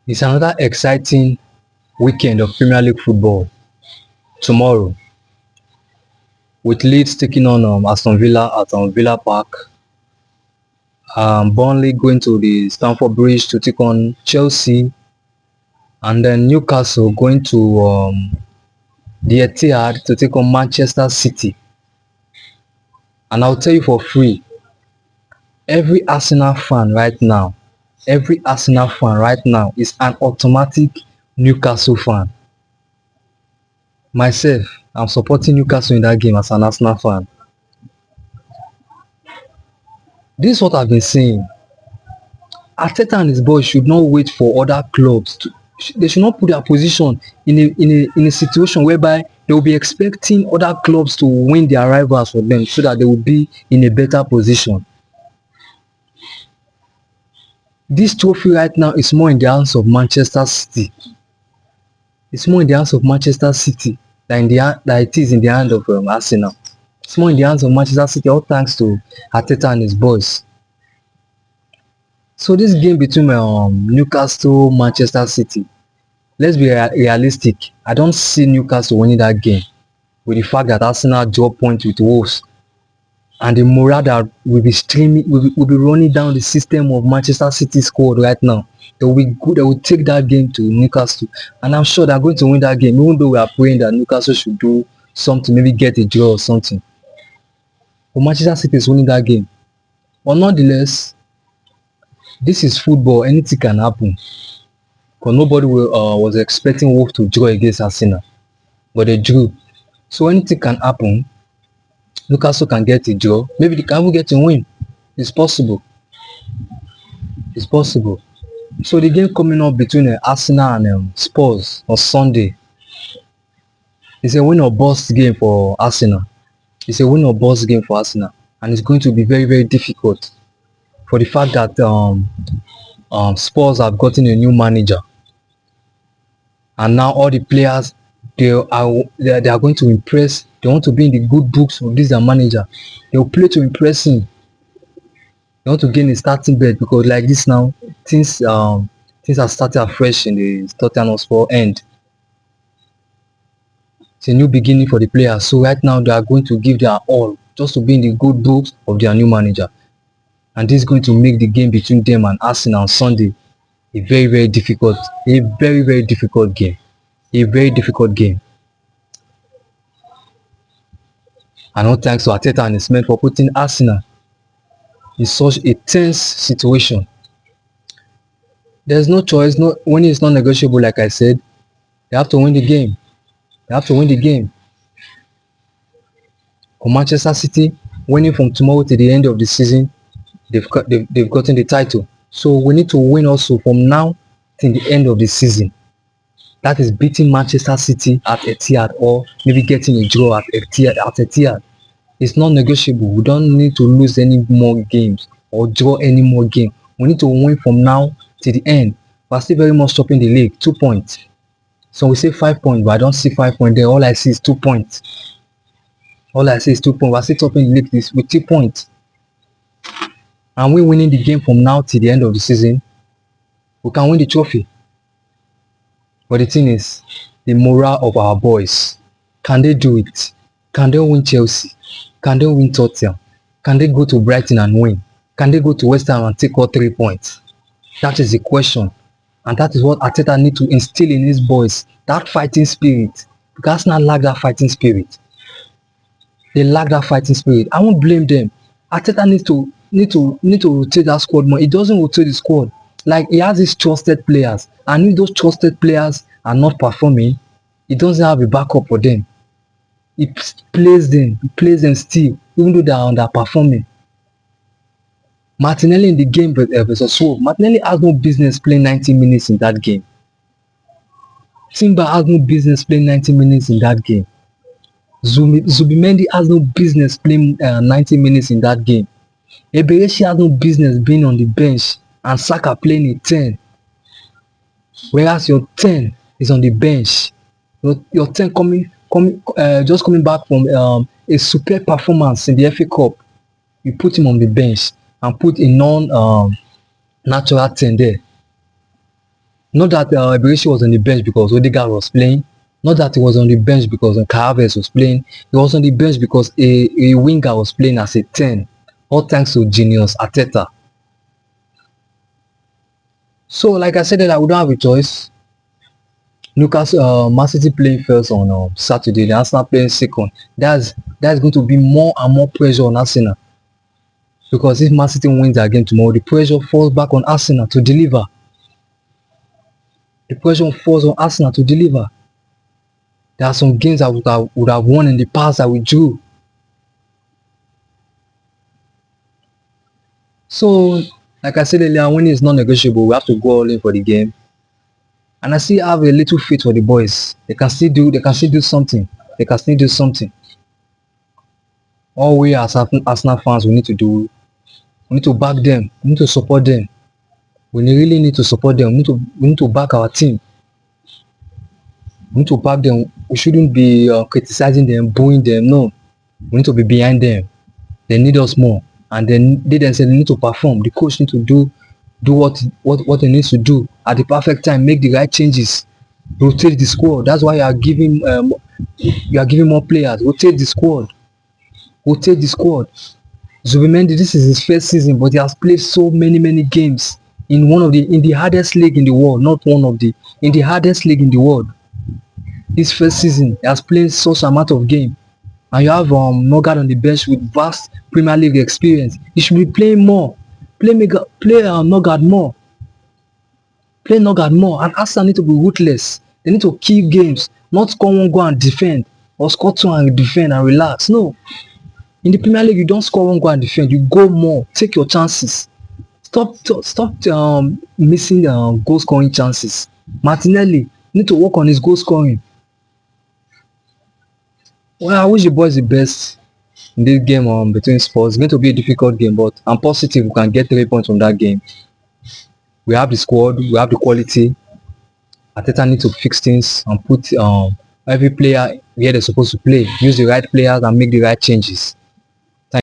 It's another exciting weekend of Premier League football tomorrow, with Leeds taking on Aston Villa at Villa Park. Burnley going to the Stamford Bridge to take on Chelsea, and then Newcastle going to the Etihad to take on Manchester City. And I'll tell you for free, every Arsenal fan right now, is an automatic Newcastle fan. Myself, I'm supporting Newcastle in that game as an Arsenal fan. This is what I've been saying. Arteta and his boys should not wait for other clubs to. They should not put their position in a situation whereby they will be expecting other clubs to win their rivals for them so that they will be in a better position. This trophy right now is more in the hands of Manchester City. It's more in the hands of Manchester City than it is in the hand of Arsenal. It's more in the hands of Manchester City, all thanks to Arteta and his boys. So this game between Newcastle, Manchester City, let's be realistic. I don't see Newcastle winning that game with the fact that Arsenal dropped points with Wolves, and the morale that will be running down the system of Manchester City squad right now. They will be good. They will take that game to Newcastle, and I'm sure they're going to win that game. Even though we are praying that Newcastle should do something, maybe get a draw or something. But Manchester City is winning that game. But nonetheless, this is football. Anything can happen. Because nobody was expecting Wolves to draw against Arsenal, but they drew. So anything can happen. Newcastle can get a draw. Maybe they can even get a win. It's possible. It's possible. So the game coming up between Arsenal and Spurs on Sunday is a win or bust game for Arsenal. It's a win or bust game for Arsenal, and it's going to be very, very difficult for the fact that Spurs have gotten a new manager, and now all the players they are going to impress. They want to be in the good books of this manager. They will play to impress him. They want to gain a starting bed because like this now, things are starting afresh in the Tottenham Hotspur end. It's a new beginning for the players. So right now they are going to give their all just to be in the good books of their new manager. And this is going to make the game between them and Arsenal on Sunday a very, very difficult game. A very difficult game. And all thanks to Arteta and his men for putting Arsenal in such a tense situation. There's no choice. When it's not negotiable, like I said, they have to win the game. For Manchester City, winning from tomorrow to the end of the season, they've gotten the title. So we need to win also from now till the end of the season. That is beating Manchester City at Etihad, or maybe getting a draw at Etihad. It's not negotiable. We don't need to lose any more games or draw any more games. We need to win from now to the end. We're still very much topping the league, 2 points. So we say 5 points, but I don't see 5 points there. All I see is 2 points. We're still topping the league with 2 points. And we're winning the game from now to the end of the season. We can win the trophy. But the thing is, the morale of our boys. Can they do it? Can they win Chelsea? Can they win Tottenham? Can they go to Brighton and win? Can they go to West Ham and take all 3 points? That is the question. And that is what Arteta needs to instill in his boys. That fighting spirit. Because Arsenal lack that fighting spirit. They lack that fighting spirit. I won't blame them. Arteta needs to rotate that squad more. He doesn't rotate the squad. Like, he has his trusted players. And if those trusted players are not performing, he doesn't have a backup for them. He plays them still, even though they are underperforming. Martinelli in the game versus Wolves, Martinelli has no business playing 90 minutes in that game. Timber has no business playing 90 minutes in that game. Zubimendi has no business playing 90 minutes in that game. Eberechi has no business being on the bench and Saka playing a 10. Whereas your 10 is on the bench. Your 10 just coming back from a superb performance in the FA Cup. You put him on the bench and put a non-natural 10 there. Not that Berechi was on the bench because Odegaard was playing. Not that he was on the bench because Kai Havertz was playing. He was on the bench because a winger was playing as a 10. All thanks to genius Arteta. So, like I said, that we don't have a choice. Newcastle, Man City playing first on Saturday. The Arsenal playing second. That's going to be more and more pressure on Arsenal. Because if Man City wins their game tomorrow, the pressure falls back on Arsenal to deliver. The pressure falls on Arsenal to deliver. There are some games that would have won in the past that we drew. So, like I said earlier, winning is non-negotiable. We have to go all in for the game. And I still have a little faith for the boys. They can still do something. They can still do something. All we as Arsenal fans, we need to back them. We need to support them. We really need to support them. We need to back our team. We need to back them. We shouldn't be criticizing them, booing them. No, we need to be behind them. They need us more, and then they themselves need to perform. The coach need to do what he needs to do at the perfect time. Make the right changes. Rotate the squad. That's why you are giving more players. Rotate the squad. Rotate the squad. Zubimendi, this is his first season, but he has played so many games in the hardest league in the world, in the hardest league in the world. His first season, he has played such amount of game, and you have Nogard on the bench with vast Premier League experience. He should be playing more. Play Nogard more. Play Nogard more, and Arsenal need to be ruthless. They need to keep games, not score one, go and defend, or score two and defend and relax. No. In the Premier League, you don't score one, go and defend. You go more. Take your chances. Stop missing goal scoring chances. Martinelli need to work on his goal scoring. Well, I wish the boys the best in this game between Spurs. It's going to be a difficult game, but I'm positive we can get 3 points from that game. We have the squad, we have the quality. Arteta need to fix things and put every player where they're supposed to play. Use the right players and make the right changes.